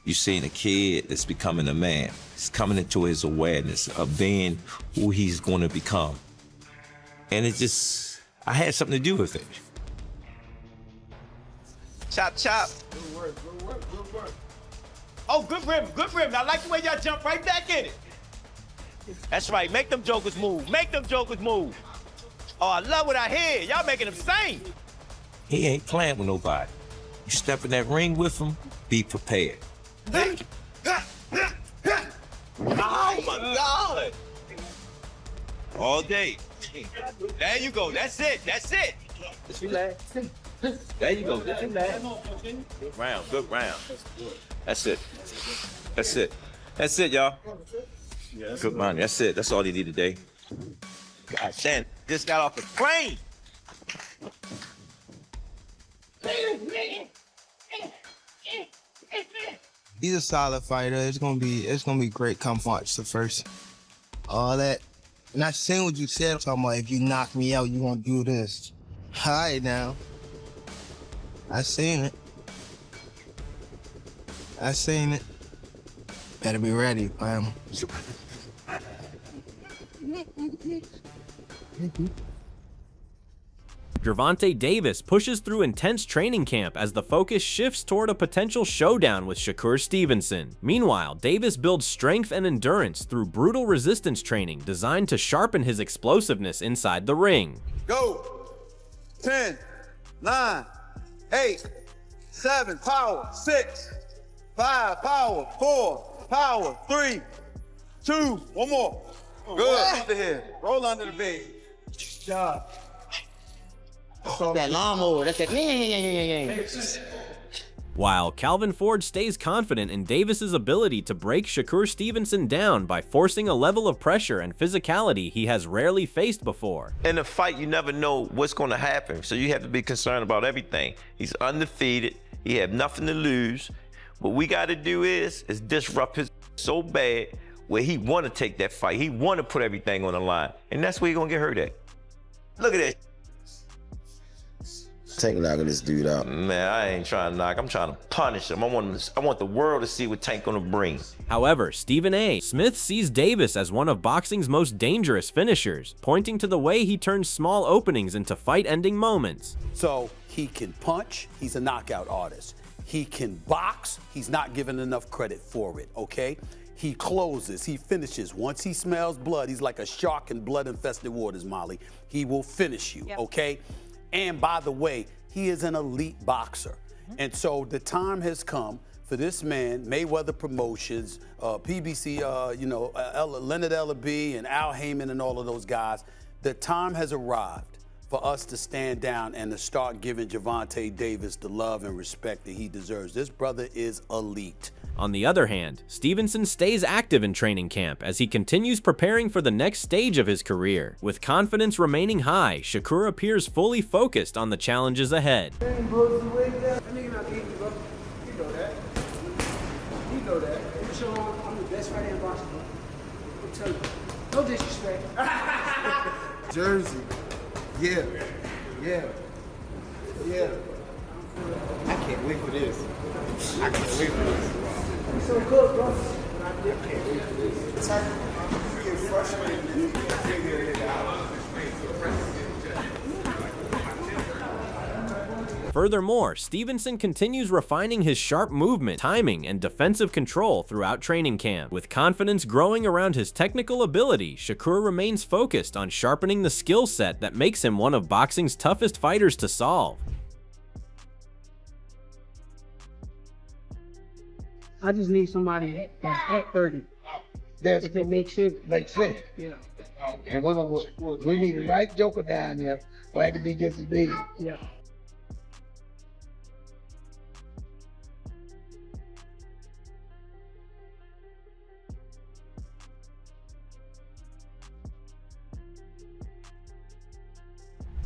you're seeing a kid that's becoming a man. He's coming into his awareness of being who he's going to become. And it just, I had something to do with it. Chop, chop. Good work, good work, good work. Oh, good rim, good rim. I like the way y'all jump right back in it. That's right, make them jokers move. Make them jokers move. Oh, I love what I hear. Y'all making them sing. He ain't playing with nobody. You step in that ring with him, be prepared. Oh, my God. All day. There you go. That's it. That's it. Just relax. There you go. Just relax. Good round. Good round. That's it. That's it. That's it, y'all. Good round. That's it. That's all you need today. God damn. Just got off the plane. He's a solid fighter. It's gonna be great come March the first. All that. And I seen what you said, talking about if you knock me out, you gonna do this. All right now. I seen it. I seen it. Better be ready, fam. Gervonta Davis pushes through intense training camp as the focus shifts toward a potential showdown with Shakur Stevenson. Meanwhile, Davis builds strength and endurance through brutal resistance training designed to sharpen his explosiveness inside the ring. Go. 10, 9, 8, 7, power, 6, 5, power, 4, power, 3, 2, one more. Good. Under here. Roll under the bed. Good job. That lawnmower, that's that. While Calvin Ford stays confident in Davis's ability to break Shakur Stevenson down by forcing a level of pressure and physicality he has rarely faced before. In a fight, you never know what's going to happen, so you have to be concerned about everything. He's undefeated. He have nothing to lose. What we got to do is disrupt his so bad where he want to take that fight. He want to put everything on the line, and that's where he going to get hurt at. Look at that. Tank knocking this dude out. Man, I ain't trying to knock. I'm trying to punish him. I want the world to see what Tank gonna bring. However, Stephen A. Smith sees Davis as one of boxing's most dangerous finishers, pointing to the way he turns small openings into fight-ending moments. So he can punch, he's a knockout artist. He can box, he's not given enough credit for it, okay? He closes, he finishes. Once he smells blood, he's like a shark in blood-infested waters, Molly. He will finish you, okay? And by the way, he is an elite boxer. And so the time has come for this man, Mayweather Promotions, PBC, Leonard Ellaby and Al Heyman and all of those guys. The time has arrived for us to stand down and to start giving Gervonta Davis the love and respect that he deserves. This brother is elite. On the other hand, Stevenson stays active in training camp as he continues preparing for the next stage of his career. With confidence remaining high, Shakur appears fully focused on the challenges ahead. You know that. You know that. You show I'm the best fighter in boxing. I'll tell you. No disrespect. Jersey. Yeah. Yeah. Yeah. I can't wait for this. I can't wait for this. You're so good, bro. I can't wait for this. It's hard to get frustrated and figure it out. Furthermore, Stevenson continues refining his sharp movement, timing, and defensive control throughout training camp. With confidence growing around his technical ability, Shakur remains focused on sharpening the skill set that makes him one of boxing's toughest fighters to solve. I just need somebody that's at 30. That's if it makes sense. Makes sense. Yeah. And we need the right joker down there for it to be just as big. Yeah.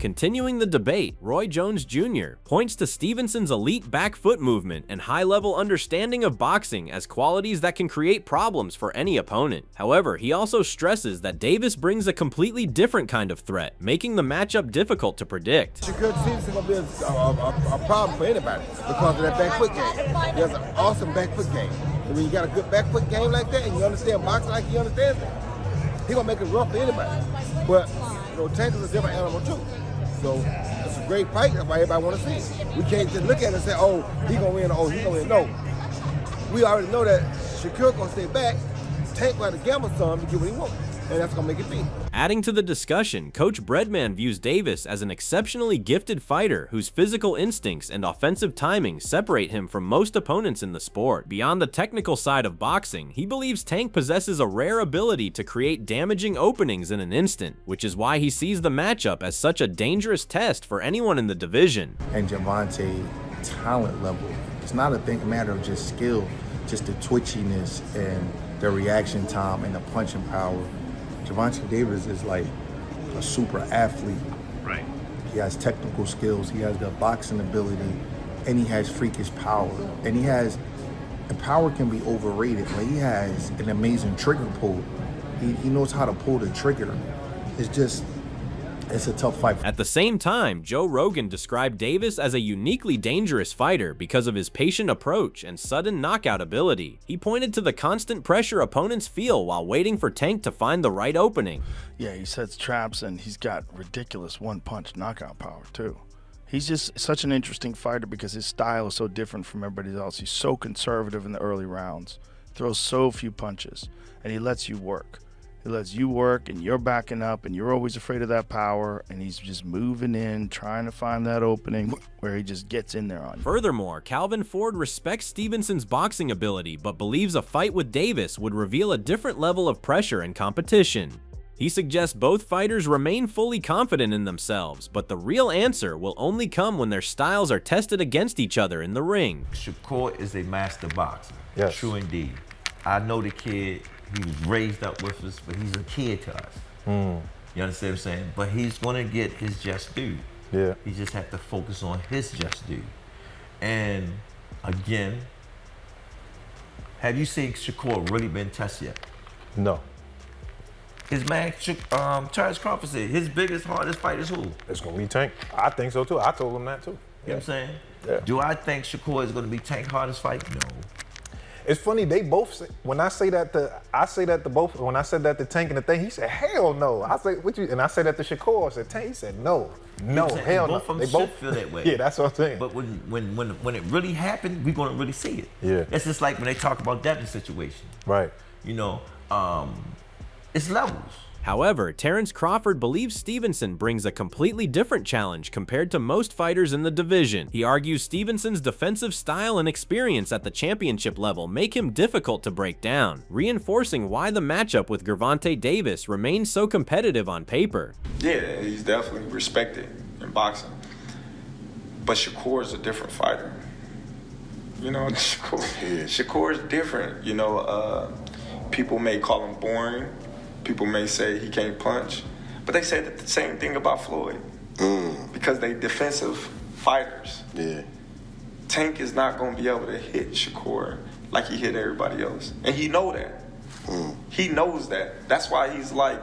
Continuing the debate, Roy Jones Jr. points to Stevenson's elite back foot movement and high-level understanding of boxing as qualities that can create problems for any opponent. However, he also stresses that Davis brings a completely different kind of threat, making the matchup difficult to predict. Shakur Stevenson gonna be a problem for anybody because of that back foot game. He has an awesome back foot game. And when you got a good back foot game like that and you understand boxing like he understands it, he gonna make it rough for anybody. But you know, Tank is a different animal too. So it's a great fight. That's why everybody want to see it. We can't just look at it and say, oh, he gonna win, oh, he gonna win. No, we already know that Shakur gonna stay back. Tank gonna have to gamble some to get what he wants, and that's gonna make it big. Adding to the discussion, Coach Breadman views Davis as an exceptionally gifted fighter whose physical instincts and offensive timing separate him from most opponents in the sport. Beyond the technical side of boxing, he believes Tank possesses a rare ability to create damaging openings in an instant, which is why he sees the matchup as such a dangerous test for anyone in the division. And Gervonta talent level, it's not a matter of just skill, just the twitchiness and the reaction time and the punching power. Gervonta Davis is like a super athlete. Right. He has technical skills, he has the boxing ability, and he has freakish power. And power can be overrated, but he has an amazing trigger pull. He knows how to pull the trigger. It's a tough fight. At the same time, Joe Rogan described Davis as a uniquely dangerous fighter because of his patient approach and sudden knockout ability. He pointed to the constant pressure opponents feel while waiting for Tank to find the right opening. Yeah, he sets traps and he's got ridiculous one-punch knockout power too. He's just such an interesting fighter because his style is so different from everybody else. He's so conservative in the early rounds, throws so few punches, and he lets you work. He lets you work and you're backing up and you're always afraid of that power, and he's just moving in, trying to find that opening where he just gets in there on you. Furthermore, Calvin Ford respects Stevenson's boxing ability but believes a fight with Davis would reveal a different level of pressure and competition. He suggests both fighters remain fully confident in themselves, but the real answer will only come when their styles are tested against each other in the ring. Shakur is a master boxer. Yes. True indeed. I know the kid. He was raised up with us, but he's a kid to us. You understand what I'm saying? But he's gonna get his just due. Yeah. He just have to focus on his just due. And again, have you seen Shakur really been tested yet? No. His man, Charles Crawford said his biggest, hardest fight is who? It's gonna be Tank. I think so too. I told him that too. You know what I'm saying? Yeah. Do I think Shakur is gonna be Tank's hardest fight? No. It's funny, they both say, when I say that to both, when I said that to Tank and the thing, he said, hell no. I say, what you, and I said that to Shakur, I said, Tank, he said, no, hell no. Both of them should feel that way. Yeah, that's what I'm saying. But when it really happened, we're gonna really see it. Yeah. It's just like when they talk about Devin's situation. Right. You know, it's levels. However, Terrence Crawford believes Stevenson brings a completely different challenge compared to most fighters in the division. He argues Stevenson's defensive style and experience at the championship level make him difficult to break down, reinforcing why the matchup with Gervonta Davis remains so competitive on paper. Yeah, he's definitely respected in boxing. But Shakur is a different fighter. You know, Shakur is different. You know, people may call him boring. People may say he can't punch, but they said the same thing about Floyd because they defensive fighters. Yeah. Tank is not going to be able to hit Shakur like he hit everybody else, and he know that. He knows that. That's why he's like,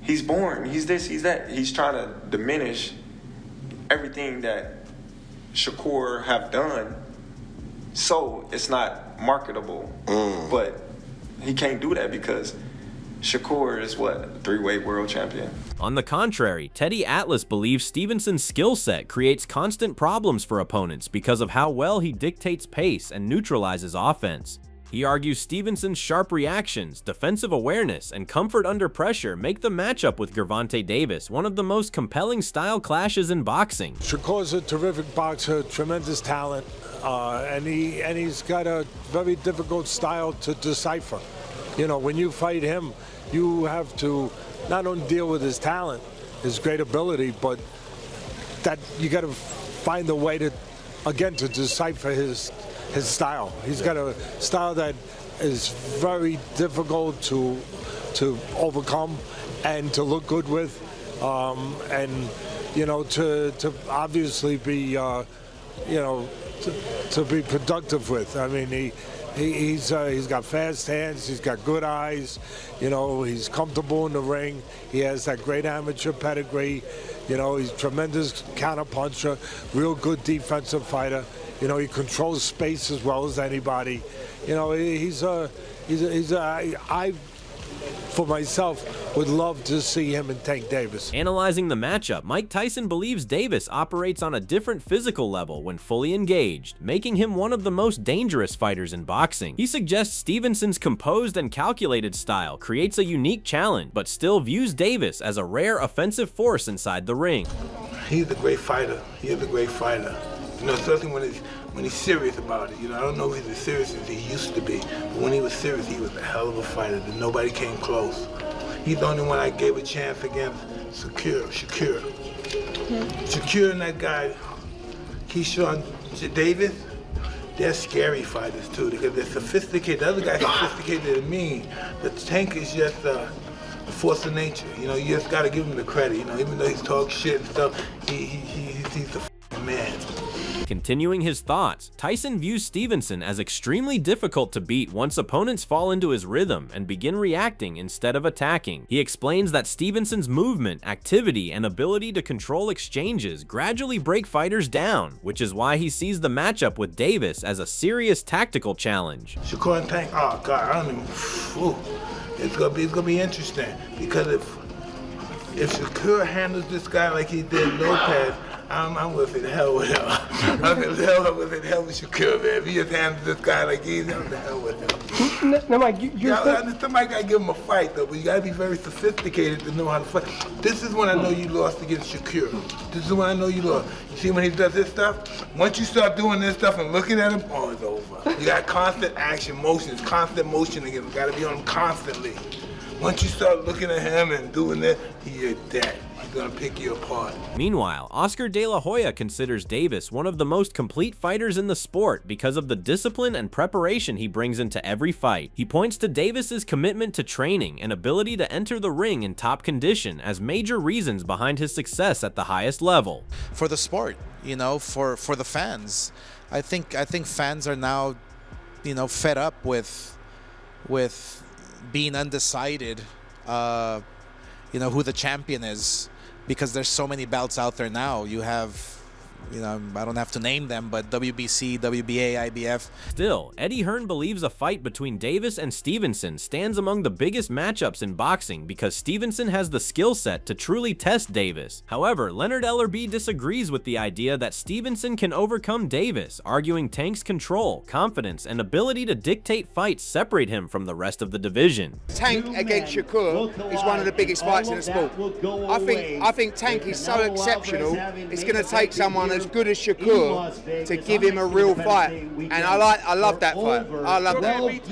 he's boring. He's this, he's that. He's trying to diminish everything that Shakur have done, so it's not marketable. But he can't do that because Shakur is what, three-weight world champion? On the contrary, Teddy Atlas believes Stevenson's skill set creates constant problems for opponents because of how well he dictates pace and neutralizes offense. He argues Stevenson's sharp reactions, defensive awareness, and comfort under pressure make the matchup with Gervonta Davis one of the most compelling style clashes in boxing. Shakur's a terrific boxer, tremendous talent, and he's got a very difficult style to decipher. You know, when you fight him, you have to not only deal with his talent, his great ability, but that you got to find a way to, again, to decipher his style. He's got a style that is very difficult to overcome and to look good with, and you know, to obviously be, you know, to be productive with. I mean, he's got fast hands, he's got good eyes, you know, he's comfortable in the ring, he has that great amateur pedigree, you know, he's a tremendous counter puncher, real good defensive fighter, you know, he controls space as well as anybody. You know, I, for myself, would love to see him and Tank Davis. Analyzing the matchup, Mike Tyson believes Davis operates on a different physical level when fully engaged, making him one of the most dangerous fighters in boxing. He suggests Stevenson's composed and calculated style creates a unique challenge, but still views Davis as a rare offensive force inside the ring. He's a great fighter. He is a great fighter. You know, especially when he's serious about it. You know, I don't know if he's as serious as he used to be, but when he was serious, he was a hell of a fighter. And nobody came close. He's the only one I gave a chance against. Shakur. Shakur and that guy, Keyshawn Davis, they're scary fighters too, because they're sophisticated. The other guy's sophisticated and mean. The Tank is just a force of nature. You know, you just gotta give him the credit. You know, even though he's talking shit and stuff, he's the f***ing man. Continuing his thoughts, Tyson views Stevenson as extremely difficult to beat once opponents fall into his rhythm and begin reacting instead of attacking. He explains that Stevenson's movement, activity, and ability to control exchanges gradually break fighters down, which is why he sees the matchup with Davis as a serious tactical challenge. Shakur and Tank, oh God, I don't even, whew. It's gonna be interesting, because if Shakur handles this guy like he did Lopez, I'm gonna say the hell with him. I'm gonna say the hell with Shakur, man. If he just handles this guy like he's, I'm the hell with him. Now, Mike, somebody gotta give him a fight though, but you gotta be very sophisticated to know how to fight. This is when I know you lost against Shakur. This is when I know you lost. You see when he does this stuff? Once you start doing this stuff and looking at him, oh, it's over. You got constant action, motions, constant motion again. You gotta be on him constantly. Once you start looking at him and doing that, he is dead. He's gonna pick you apart. Meanwhile, Oscar De La Hoya considers Davis one of the most complete fighters in the sport because of the discipline and preparation he brings into every fight. He points to Davis's commitment to training and ability to enter the ring in top condition as major reasons behind his success at the highest level. For the sport, you know, for the fans, I think fans are now, you know, fed up with being undecided, you know, who the champion is, because there's so many belts out there now. You have, you know, I don't have to name them, but WBC, WBA, IBF. Still, Eddie Hearn believes a fight between Davis and Stevenson stands among the biggest matchups in boxing because Stevenson has the skill set to truly test Davis. However, Leonard Ellerbe disagrees with the idea that Stevenson can overcome Davis, arguing Tank's control, confidence, and ability to dictate fights separate him from the rest of the division. Tank against Shakur is one of the biggest fights in the sport. I think Tank is so exceptional, it's going to take someone as good as Shakur to give him a real fight, and I love that fight. I love that. What?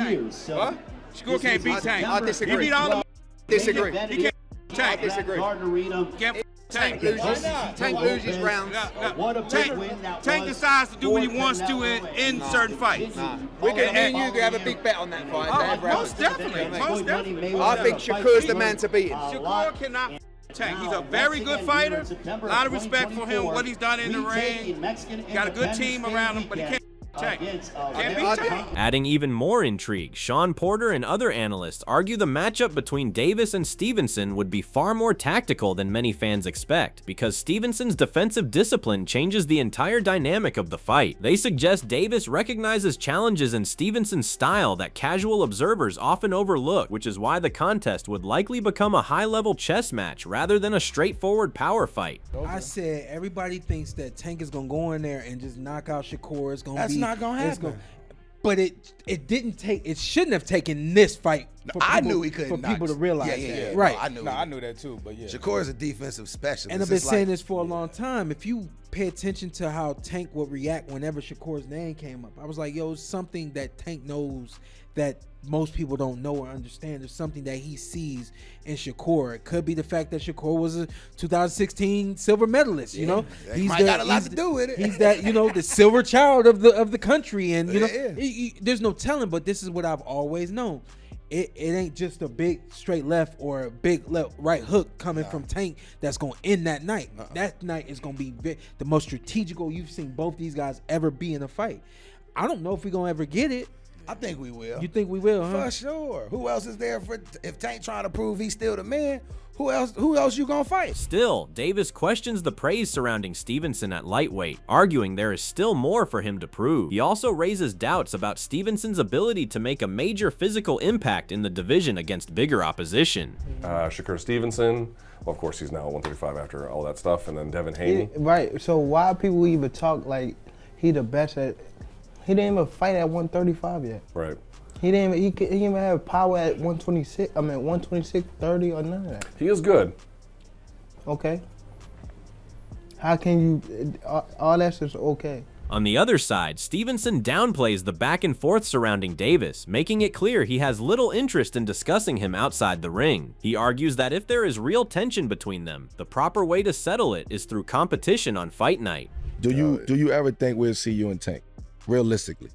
Shakur can't beat Tank. I disagree. He beat all the disagree. He can't Tank. I disagree. Can't Tank loses rounds. Tank decides to do what he wants to in certain fights. We can have a big bet on that fight. Most definitely. I think Shakur's the man to beat him. Shakur cannot Tank. He's a very good fighter. A lot of respect for him, what he's done in the ring. Got a good team around him, but he can't Tank. Can't beat Tank. Adding even more intrigue, Sean Porter and other analysts argue the matchup between Davis and Stevenson would be far more tactical than many fans expect, because Stevenson's defensive discipline changes the entire dynamic of the fight. They suggest Davis recognizes challenges in Stevenson's style that casual observers often overlook, which is why the contest would likely become a high-level chess match rather than a straightforward power fight. I said everybody thinks that Tank is gonna go in there and just knock out Shakur. It's gonna be not gonna happen. But it didn't take. It shouldn't have taken this fight. For I people, knew he couldn't. For people to realize that. Yeah. Right. No, I knew that too. But yeah, Shakur is a defensive specialist. And I've been saying this for a long time. If you pay attention to how Tank would react whenever Shakur's name came up, I was like, yo, something that Tank knows that most people don't know or understand. There's something that he sees in Shakur. It could be the fact that Shakur was a 2016 silver medalist. You know, he's got a lot to do with it. He's that, you know, the silver child of the country, and you know, there's no telling. But this is what I've always known. it ain't just a big straight left or a big right hook coming from Tank that's going to end that night. That night is going to be the most strategical you've seen both these guys ever be in a fight. I don't know if we're going to ever get it. I think we will. You think we will, huh? For sure. Who else is there if Tank trying to prove he's still the man? Who else you gonna fight? Still, Davis questions the praise surrounding Stevenson at lightweight, arguing there is still more for him to prove. He also raises doubts about Stevenson's ability to make a major physical impact in the division against bigger opposition. Shakur Stevenson, well, of course he's now 135 after all that stuff, and then Devin Haney. Right, so why people even talk like he the best at, he didn't even fight at 135 yet. Right. He didn't even have power at 126, 126, 30 or none of that. He is good. Okay. How can you, all that's just okay. On the other side, Stevenson downplays the back and forth surrounding Davis, making it clear he has little interest in discussing him outside the ring. He argues that if there is real tension between them, the proper way to settle it is through competition on fight night. Do you ever think we'll see you and Tank, realistically?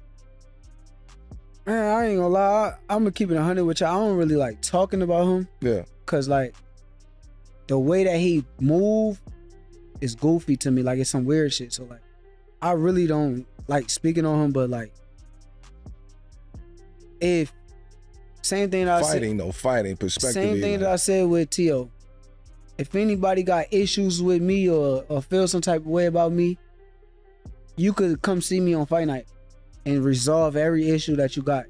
Man, I ain't gonna lie. I'm gonna keep it 100 with y'all. I don't really like talking about him. Yeah. Cause like the way that he move is goofy to me. Like it's some weird shit. So like I really don't like speaking on him. But like if same thing that fighting perspective. Same thing that I said with T.O. If anybody got issues with me or feel some type of way about me, you could come see me on fight night and resolve every issue that you got.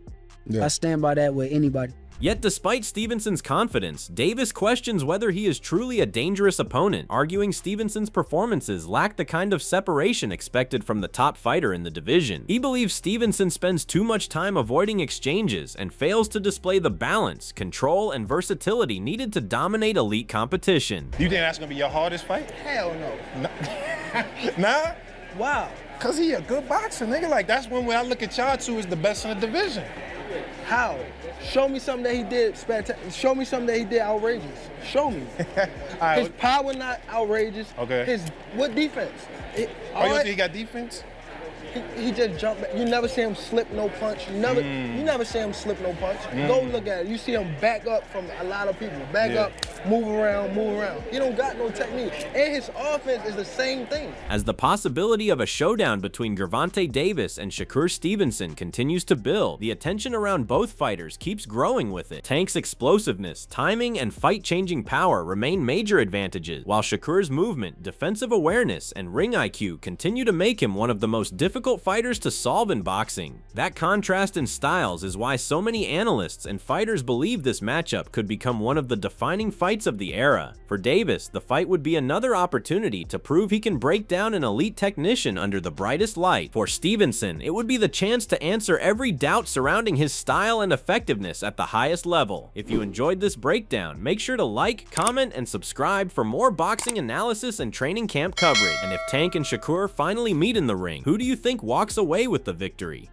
Yeah. I stand by that with anybody. Yet despite Stevenson's confidence, Davis questions whether he is truly a dangerous opponent, arguing Stevenson's performances lack the kind of separation expected from the top fighter in the division. He believes Stevenson spends too much time avoiding exchanges and fails to display the balance, control, and versatility needed to dominate elite competition. You think that's gonna be your hardest fight? Hell no. Nah? Wow. Cause he a good boxer, nigga. Like that's one way I look at y'all two as the best in the division. How? Show me something that he did spectacular. Show me something that he did outrageous. Show me. Right, his power not outrageous. Okay. What defense? You don't think he got defense? He just jumped back. You never see him slip no punch. You never see him slip no punch. Go look at it. You see him back up from a lot of people. Back up, move around. He don't got no technique. And his offense is the same thing. As the possibility of a showdown between Gervonta Davis and Shakur Stevenson continues to build, the attention around both fighters keeps growing with it. Tank's explosiveness, timing, and fight-changing power remain major advantages, while Shakur's movement, defensive awareness, and ring IQ continue to make him one of the most difficult fighters to solve in boxing. That contrast in styles is why so many analysts and fighters believe this matchup could become one of the defining fights of the era. For Davis, the fight would be another opportunity to prove he can break down an elite technician under the brightest light. For Stevenson, it would be the chance to answer every doubt surrounding his style and effectiveness at the highest level. If you enjoyed this breakdown, make sure to like, comment, and subscribe for more boxing analysis and training camp coverage. And if Tank and Shakur finally meet in the ring, who do you think walks away with the victory?